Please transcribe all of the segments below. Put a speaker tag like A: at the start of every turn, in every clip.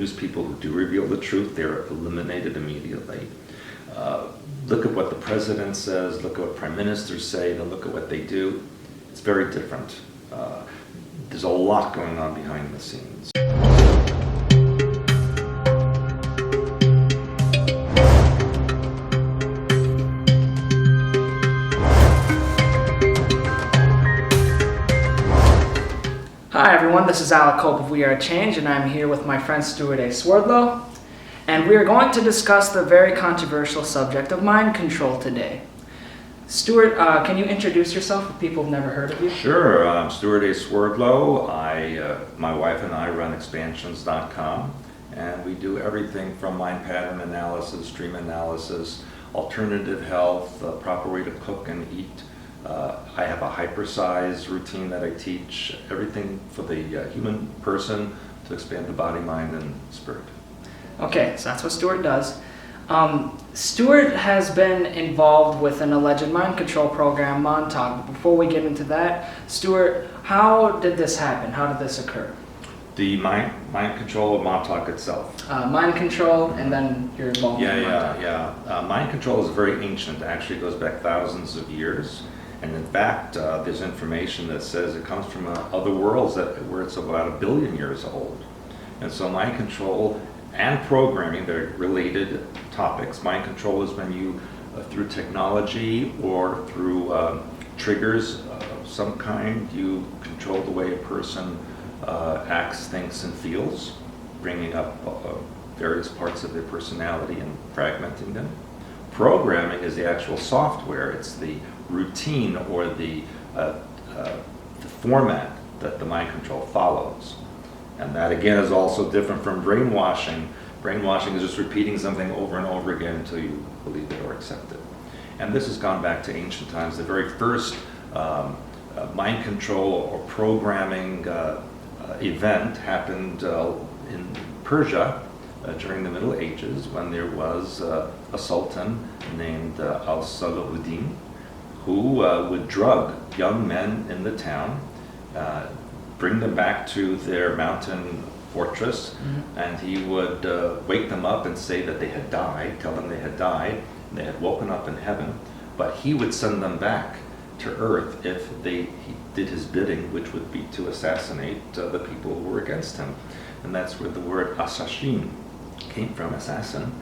A: news people who do reveal the truth, they're eliminated immediately. Look at what the president says, look at what prime ministers say, then look at what they do. It's very different. There's a lot going on behind the scenes.
B: Hi everyone, this is Alec Cope of We Are Change, and I'm here with my friend Stewart Swerdlow, and we are going to discuss the very controversial subject of mind control today. Stewart, can you introduce yourself if people have never heard of you?
A: Sure, I'm Stewart Swerdlow. My wife and I run expansions.com, and we do everything from mind pattern analysis, dream analysis, alternative health, the proper way to cook and eat. I have a hypersize routine that I teach, everything for the human person to expand the body, mind, and spirit.
B: Okay, so that's what Stewart does. Stewart has been involved with an alleged mind control program, Montauk. Before we get into that, Stewart, how did this happen? How did this occur?
A: The mind control of Montauk itself.
B: Mind control, and then your involvement in Montauk.
A: Mind control is very ancient. It actually goes back thousands of years. And in fact, there's information that says it comes from other worlds where it's about 1 billion years old. And so mind control and programming, they're related topics. Mind control is when you, through technology or through triggers of some kind, you control the way a person acts, thinks, and feels, bringing up various parts of their personality and fragmenting them. Programming is the actual software. It's the routine or the format that the mind control follows. And that again is also different from brainwashing. Brainwashing is just repeating something over and over again until you believe it or accept it. And this has gone back to ancient times. The very first mind control or programming event happened in Persia during the Middle Ages, when there was a sultan named Al-Salahuddin, who would drug young men in the town, bring them back to their mountain fortress, and he would wake them up and say that they had died, tell them they had died, and they had woken up in heaven, but he would send them back to earth if he did his bidding, which would be to assassinate the people who were against him. And that's where the word assassin came from, assassin,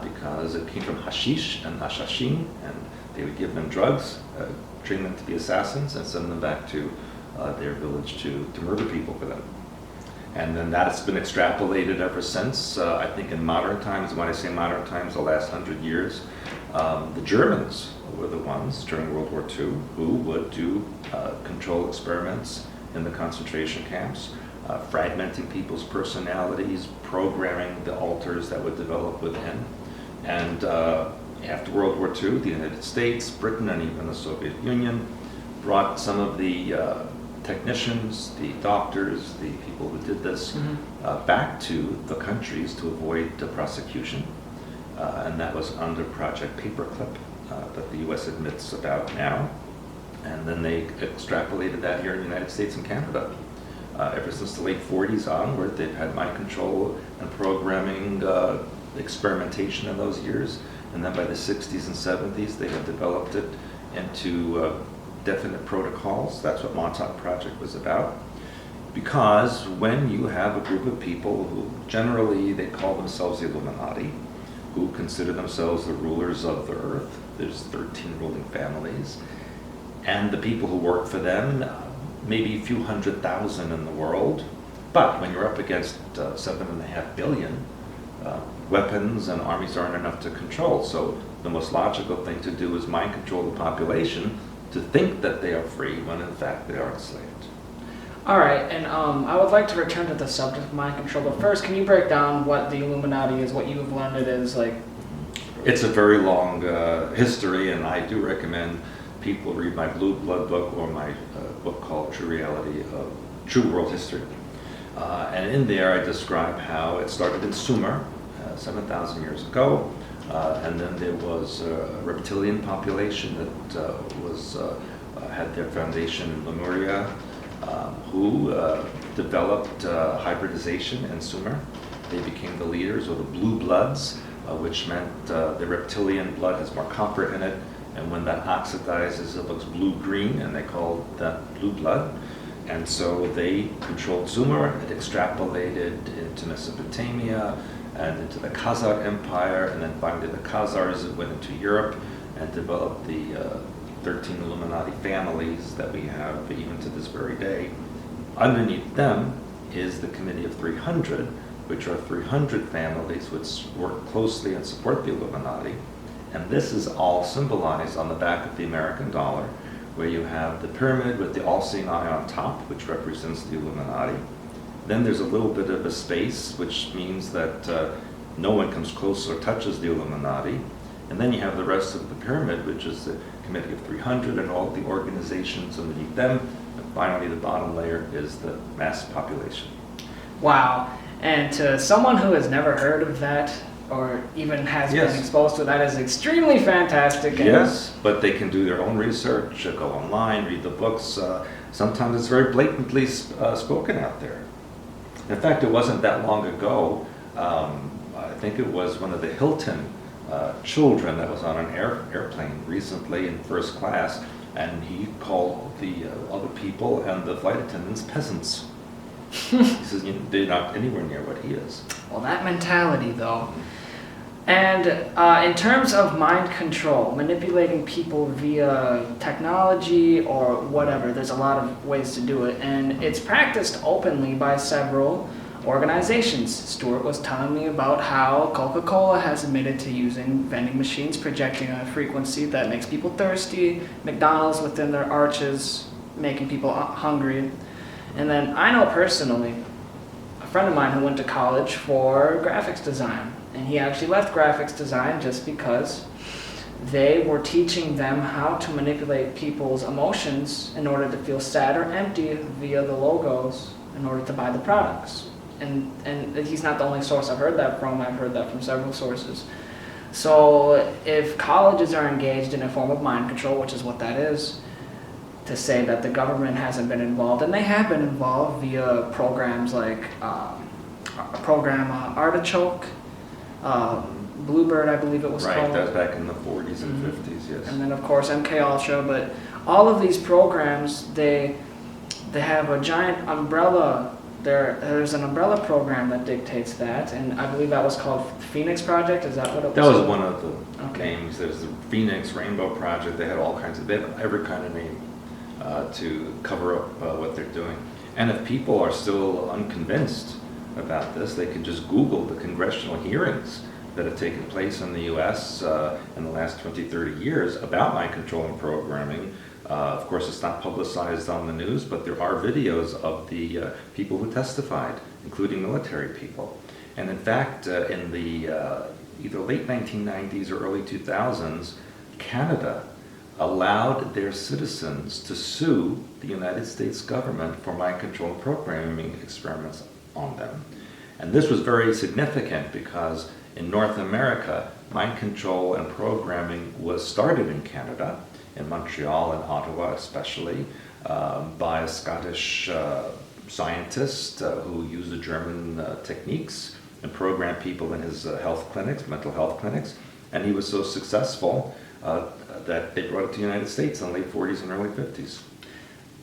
A: because it came from hashish and ashashin, and they would give them drugs, train them to be assassins, and send them back to their village to murder people for them. And then that's been extrapolated ever since. I think in modern times, when I say modern times, the last 100 years, the Germans were the ones during World War II who would do control experiments in the concentration camps, fragmenting people's personalities, programming the alters that would develop within. And after World War II, the United States, Britain, and even the Soviet Union brought some of the technicians, the doctors, the people who did this back to the countries to avoid prosecution. And that was under Project Paperclip that the US admits about now. And then they extrapolated that here in the United States and Canada. Ever since the late 40s onward, they've had mind control and programming experimentation in those years. And then by the 60s and 70s, they had developed it into definite protocols. That's what Montauk Project was about. Because when you have a group of people who generally, they call themselves the Illuminati, who consider themselves the rulers of the earth, there's 13 ruling families, and the people who work for them, maybe a few 100,000 in the world. But when you're up against 7.5 billion, weapons and armies aren't enough to control. So the most logical thing to do is mind control the population to think that they are free when in fact they are enslaved.
B: All right, and I would like to return to the subject of mind control, but first, can you break down what the Illuminati is, what you've learned it is like?
A: It's a very long history, and I do recommend people read my Blue Blood book or my book called True World History. And in there I describe how it started in Sumer, 7,000 years ago, and then there was a reptilian population that had their foundation in Lemuria, who developed hybridization in Sumer, they became the leaders, or the blue bloods, which meant the reptilian blood has more copper in it, and when that oxidizes, it looks blue-green, and they called that blue blood. And so they controlled Sumer. It extrapolated into Mesopotamia and into the Khazar Empire, and then finally the Khazars went into Europe and developed the 13 Illuminati families that we have even to this very day. Underneath them is the Committee of 300, which are 300 families which work closely and support the Illuminati. And this is all symbolized on the back of the American dollar, where you have the pyramid with the all-seeing eye on top, which represents the Illuminati. Then there's a little bit of a space, which means that no one comes close or touches the Illuminati. And then you have the rest of the pyramid, which is the Committee of 300 and all the organizations underneath them. And finally, the bottom layer is the mass population.
B: Wow. And to someone who has never heard of that, or even has been exposed to that, is extremely fantastic.
A: Yes, but they can do their own research, go online, read the books. Sometimes it's very blatantly spoken out there. In fact, it wasn't that long ago. I think it was one of the Hilton children that was on an airplane recently in first class, and he called the other people and the flight attendants peasants. He says, they're not anywhere near what he is.
B: Well, that mentality, though. And in terms of mind control, manipulating people via technology or whatever, there's a lot of ways to do it. And it's practiced openly by several organizations. Stewart was telling me about how Coca-Cola has admitted to using vending machines projecting a frequency that makes people thirsty, McDonald's within their arches making people hungry. And then I know personally a friend of mine who went to college for graphics design, and he actually left graphics design just because they were teaching them how to manipulate people's emotions in order to feel sad or empty via the logos in order to buy the products. And he's not the only source I've heard that from. I've heard that from several sources. So if colleges are engaged in a form of mind control, which is what that is, to say that the government hasn't been involved, and they have been involved via programs like Artichoke, Bluebird, I believe it was called.
A: Right, that was back in the 40s and 50s, yes.
B: And then of course MK Ultra, but all of these programs, they have a giant umbrella. There's an umbrella program that dictates that, and I believe that was called Phoenix Project. Is that what it was?
A: That was one of the names. There's the Phoenix Rainbow Project. They had all kinds of, they have every kind of name to cover up what they're doing. And if people are still unconvinced about this, they can just Google the congressional hearings that have taken place in the U.S. In the last 20, 30 years about mind control and programming. Of course, it's not publicized on the news, but there are videos of the people who testified, including military people. And in fact, in the either late 1990s or early 2000s, Canada allowed their citizens to sue the United States government for mind control and programming experiments on them. And this was very significant because in North America, mind control and programming was started in Canada, in Montreal and Ottawa especially, by a Scottish scientist who used the German techniques and programmed people in his health clinics, mental health clinics. And he was so successful that they brought it to the United States in the late 40s and early 50s.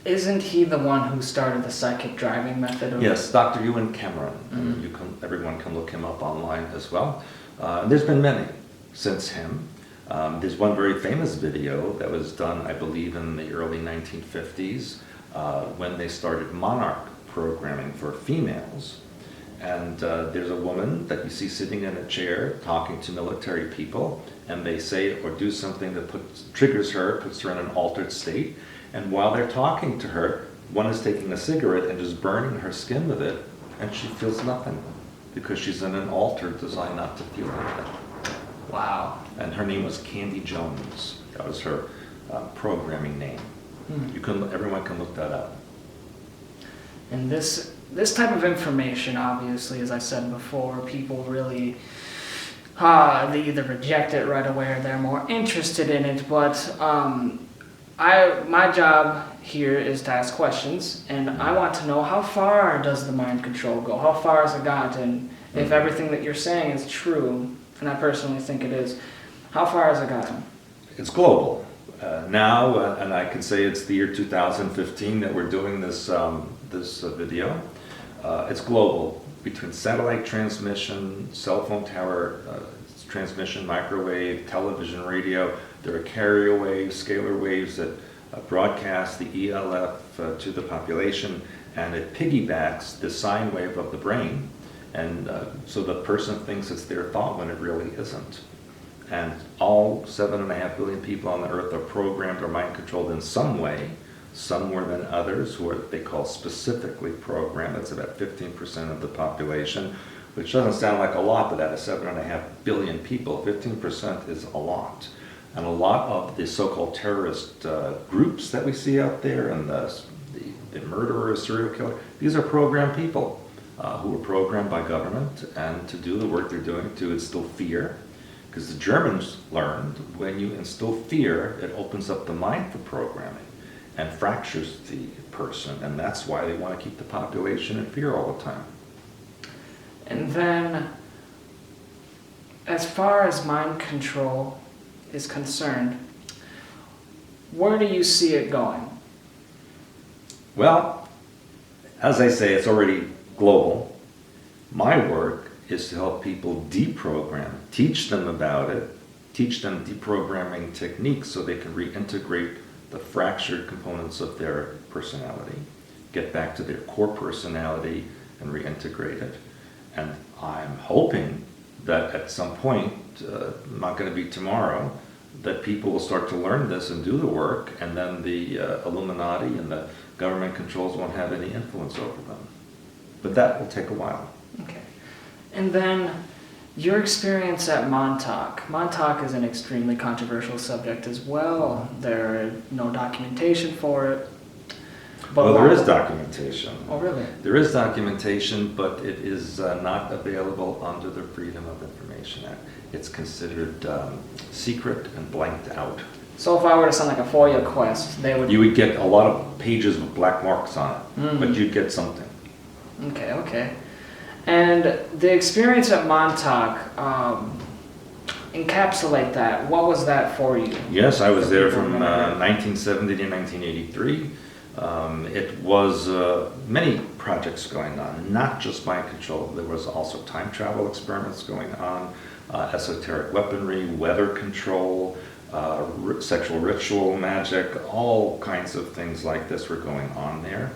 B: Isn't he the one who started the psychic driving method?
A: Yes, Dr. Ewan Cameron. Everyone can look him up online as well. And there's been many since him. There's one very famous video that was done, I believe, in the early 1950s when they started monarch programming for females. And there's a woman that you see sitting in a chair talking to military people, and they say or do something that triggers her, puts her in an altered state. And while they're talking to her, one is taking a cigarette and just burning her skin with it, and she feels nothing because she's in an altar designed not to feel anything.
B: Wow.
A: And her name was Candy Jones. That was her programming name. Everyone can look that up.
B: And this type of information, obviously, as I said before, people really, they either reject it right away or they're more interested in it. But my job here is to ask questions, and I want to know, how far does the mind control go? How far has it gotten? If everything that you're saying is true, and I personally think it is, how far has it gotten?
A: It's global. Now, and I can say it's the year 2015 that we're doing this video. It's global, between satellite transmission, cell phone tower transmission, microwave, television, radio. There are carrier waves, scalar waves that broadcast the ELF to the population, and it piggybacks the sine wave of the brain, and so the person thinks it's their thought when it really isn't. And all 7.5 billion people on the earth are programmed or mind controlled in some way, some more than others, who are they call specifically programmed. That's about 15% of the population, which doesn't sound like a lot, but out of 7.5 billion people, 15% is a lot. And a lot of the so-called terrorist groups that we see out there, and the murderers, serial killers, these are programmed people who are programmed by government and to do the work they're doing to instill fear. Because the Germans learned when you instill fear, it opens up the mind for programming and fractures the person, and that's why they want to keep the population in fear all the time.
B: And then, as far as mind control is concerned, where do you see it going?
A: Well, as I say, it's already global. My work is to help people deprogram, teach them about it, teach them deprogramming techniques so they can reintegrate the fractured components of their personality, get back to their core personality and reintegrate it. And I'm hoping that at some point, not going to be tomorrow, that people will start to learn this and do the work, and then the Illuminati and the government controls won't have any influence over them. But that will take a while.
B: Okay. And then your experience at Montauk. Montauk is an extremely controversial subject as well. There is no documentation for it. But
A: well, there is documentation.
B: Oh, really?
A: There is documentation, but it is not available under the Freedom of Information Act. It's considered secret and blanked out.
B: So if I were to send like a FOIA request, they would...
A: You would get a lot of pages with black marks on it, but you'd get something.
B: Okay. And the experience at Montauk, encapsulate that. What was that for you?
A: Yes, I was there from 1970 to 1983. It was many projects going on, not just mind control. There was also time travel experiments going on, esoteric weaponry, weather control, sexual ritual magic, all kinds of things like this were going on there.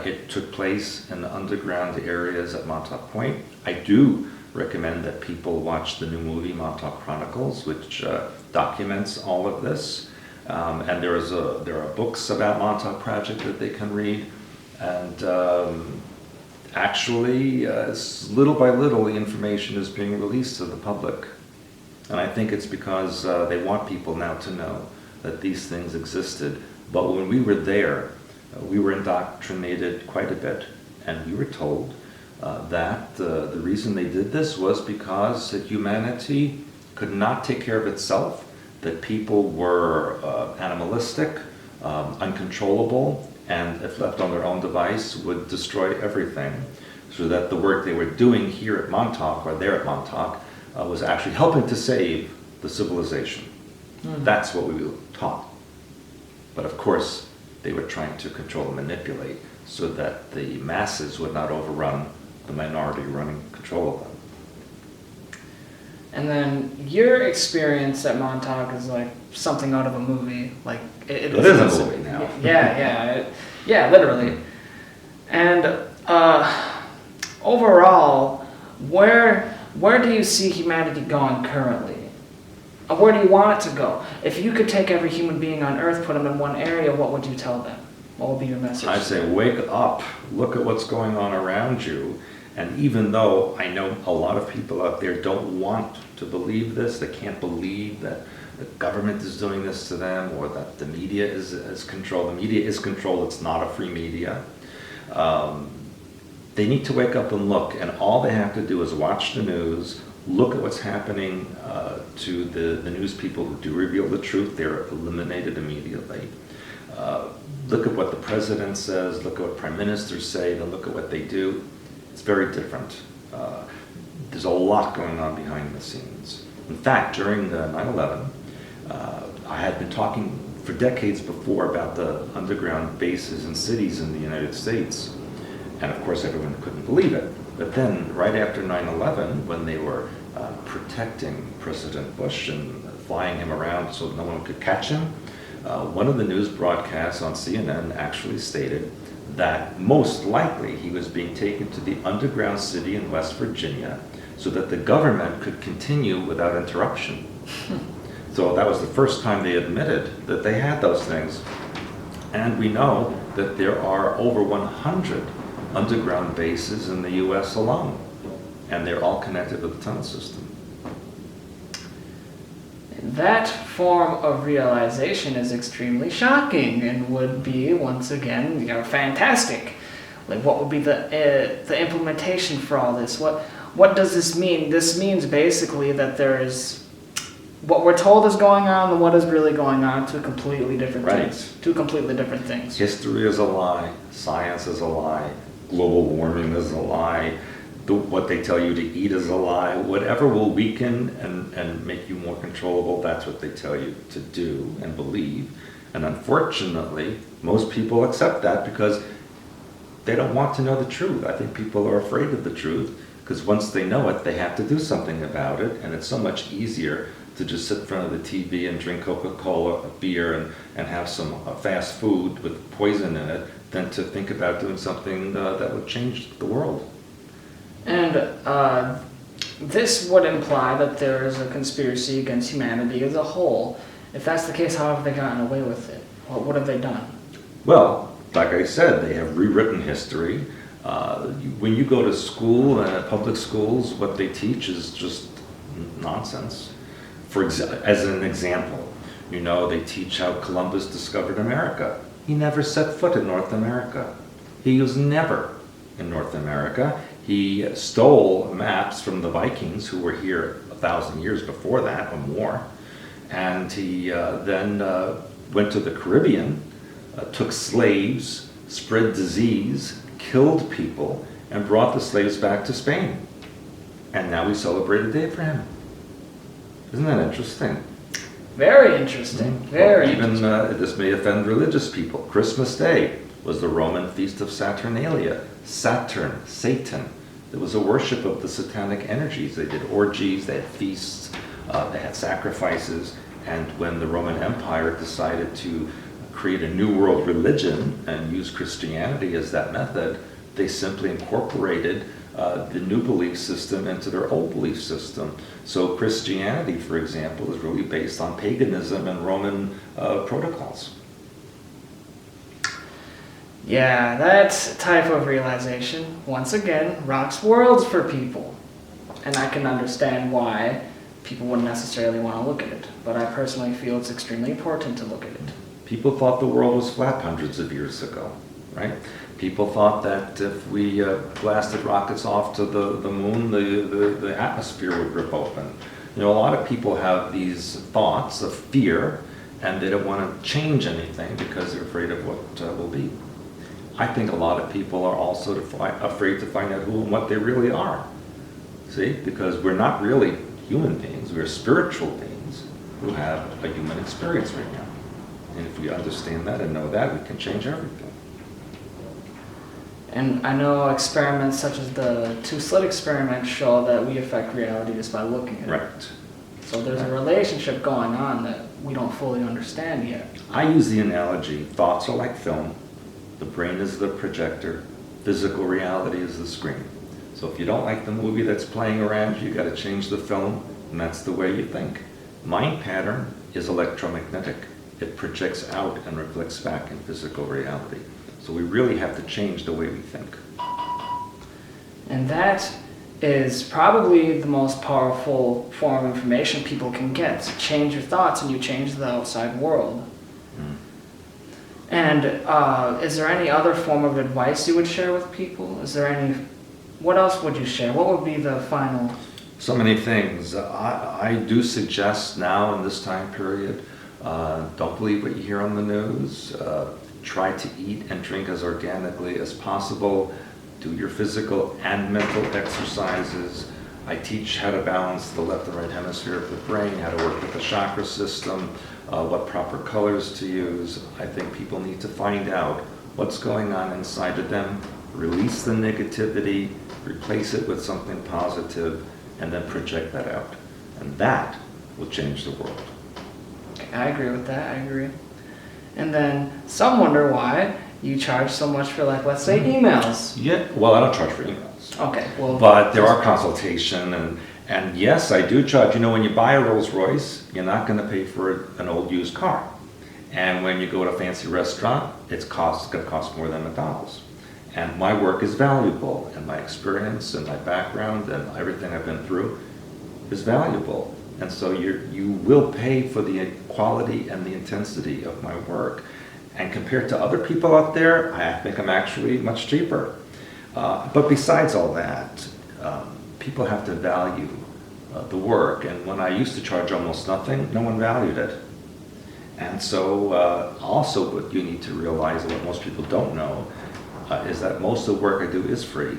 A: It took place in the underground areas at Montauk Point. I do recommend that people watch the new movie Montauk Chronicles, which documents all of this. And there are books about Montauk Project that they can read. And actually, little by little, the information is being released to the public. And I think it's because they want people now to know that these things existed. But when we were there, we were indoctrinated quite a bit, and we were told that the reason they did this was because humanity could not take care of itself, that people were animalistic, uncontrollable, and if left on their own device would destroy everything, so that the work they were doing here at Montauk, or there at Montauk, was actually helping to save the civilization. That's what we were taught. But of course, they were trying to control and manipulate so that the masses would not overrun the minority running control of them.
B: And then your experience at Montauk is like something out of a movie. Like it
A: is a movie now.
B: Yeah, literally. And overall, where do you see humanity going currently? Where do you want it to go? If you could take every human being on Earth, put them in one area, what would you tell them? What would be your message?
A: I say, wake up, look at what's going on around you. And even though I know a lot of people out there don't want to believe this, they can't believe that the government is doing this to them, or that the media is controlled. The media is controlled, it's not a free media. They need to wake up and look, and all they have to do is watch the news, look at what's happening to the news people who do reveal the truth. They're eliminated immediately. Look at what the president says, look at what prime ministers say, then look at what they do. It's very different. There's a lot going on behind the scenes. In fact, during 9/11, I had been talking for decades before about the underground bases and cities in the United States. And of course, everyone couldn't believe it. But then, right after 9/11, when they were protecting President Bush and flying him around so no one could catch him, one of the news broadcasts on CNN actually stated that most likely he was being taken to the underground city in West Virginia so that the government could continue without interruption. So that was the first time they admitted that they had those things. And we know that there are over 100 underground bases in the US alone, and they're all connected with the tunnel system.
B: That form of realization is extremely shocking and would be, once again, fantastic. Like, what would be the implementation for all this? What does this mean? This means basically that there is what we're told is going on and what is really going on, two completely different things. Two completely different things.
A: History is a lie. Science is a lie. Global warming is a lie. What they tell you to eat is a lie. Whatever will weaken and make you more controllable, that's what they tell you to do and believe. And unfortunately, most people accept that because they don't want to know the truth. I think people are afraid of the truth because once they know it, they have to do something about it. And it's so much easier to just sit in front of the TV and drink Coca-Cola, a beer, and have some fast food with poison in it than to think about doing something that would change the world.
B: And this would imply that there is a conspiracy against humanity as a whole. If that's the case, how have they gotten away with it? What have they done?
A: Well, like I said, they have rewritten history. When you go to school, public schools, what they teach is just nonsense. As an example, they teach how Columbus discovered America. He never set foot in North America. He was never in North America. He stole maps from the Vikings, who were here 1,000 years before that or more. And he then went to the Caribbean, took slaves, spread disease, killed people, and brought the slaves back to Spain. And now we celebrate a day for him. Isn't that interesting?
B: Very interesting. Very
A: Even
B: interesting.
A: this may offend religious people. Christmas Day was the Roman feast of Saturnalia. Saturn, Satan. There was a worship of the satanic energies. They did orgies, they had feasts, they had sacrifices. And when the Roman Empire decided to create a new world religion and use Christianity as that method, they simply incorporated the new belief system into their old belief system. So Christianity, for example, is really based on paganism and Roman protocols.
B: Yeah, that type of realization, once again, rocks worlds for people. And I can understand why people wouldn't necessarily want to look at it. But I personally feel it's extremely important to look at it.
A: People thought the world was flat hundreds of years ago, right? People thought that if we blasted rockets off to the moon, the atmosphere would rip open. A lot of people have these thoughts of fear, and they don't want to change anything because they're afraid of what will be. I think a lot of people are also afraid to find out who and what they really are. See, because we're not really human beings, we're spiritual beings who have a human experience right now. And if we understand that and know that, we can change everything.
B: And I know experiments such as the two-slit experiment show that we affect reality just by looking at it.
A: Right.
B: So there's a relationship going on that we don't fully understand yet.
A: I use the analogy, thoughts are like film, the brain is the projector, physical reality is the screen. So if you don't like the movie that's playing around you, got to change the film, and that's the way you think. Mind pattern is electromagnetic. It projects out and reflects back in physical reality. So we really have to change the way we think.
B: And that is probably the most powerful form of information people can get. Change your thoughts and you change the outside world. And is there any other form of advice you would share with people? What else would you share? What would be the final?
A: So many things. I do suggest now in this time period, Don't believe what you hear on the news. Try to eat and drink as organically as possible. Do your physical and mental exercises. I teach how to balance the left and right hemisphere of the brain, how to work with the chakra system, what proper colors to use. I think people need to find out what's going on inside of them, release the negativity, replace it with something positive, and then project that out. And that will change the world.
B: I agree with that, I agree. And then some wonder why you charge so much for, like, let's say emails.
A: Yeah, well, I don't charge for emails.
B: Okay, well.
A: But there are consultation, and yes, I do charge. You know, when you buy a Rolls Royce, you're not going to pay for an old used car. And when you go to a fancy restaurant, it's going to cost more than McDonald's. And my work is valuable, and my experience and my background and everything I've been through is valuable. And so you will pay for the quality and the intensity of my work. And compared to other people out there, I think I'm actually much cheaper. But besides all that, people have to value the work. And when I used to charge almost nothing, no one valued it. And so also what you need to realize, and what most people don't know, is that most of the work I do is free.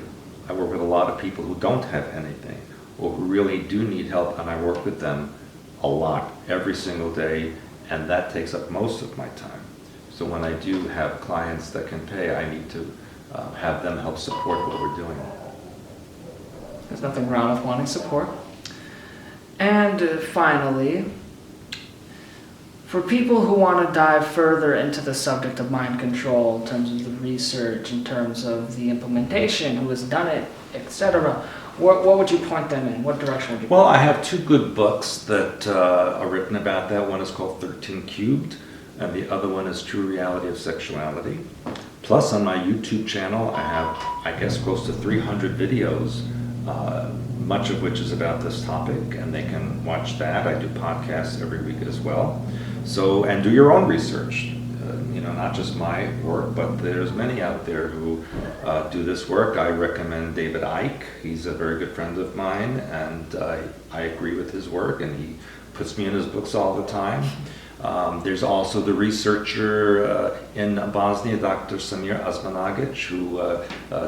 A: I work with a lot of people who don't have anything, or who really do need help, and I work with them a lot every single day, and that takes up most of my time. So when I do have clients that can pay, I need to have them help support what we're doing.
B: There's nothing wrong with wanting support. And finally, for people who want to dive further into the subject of mind control, in terms of the research, in terms of the implementation, who has done it, etc., what would you point them in? What direction would you point them in?
A: Well, I have two good books that are written about that. One is called 13 Cubed, and the other one is True Reality of Sexuality. Plus, on my YouTube channel, I have, I guess, close to 300 videos, much of which is about this topic, and they can watch that. I do podcasts every week as well. So, and do your own research. Not just my work, but there's many out there who do this work. I recommend David Icke. He's a very good friend of mine, and I agree with his work, and he puts me in his books all the time. There's also the researcher in Bosnia, Dr. Samir Osmanagic, who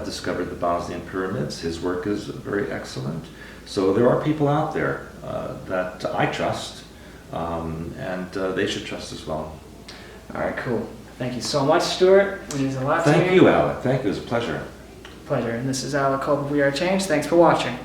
A: discovered the Bosnian pyramids. His work is very excellent. So there are people out there that I trust, and they should trust as well.
B: All right, cool. Thank you so much, Stewart. It means a lot to me.
A: Thank you, Alec. Thank you. It was a pleasure.
B: Pleasure. And this is Alec Cope of We Are Change. Thanks for watching.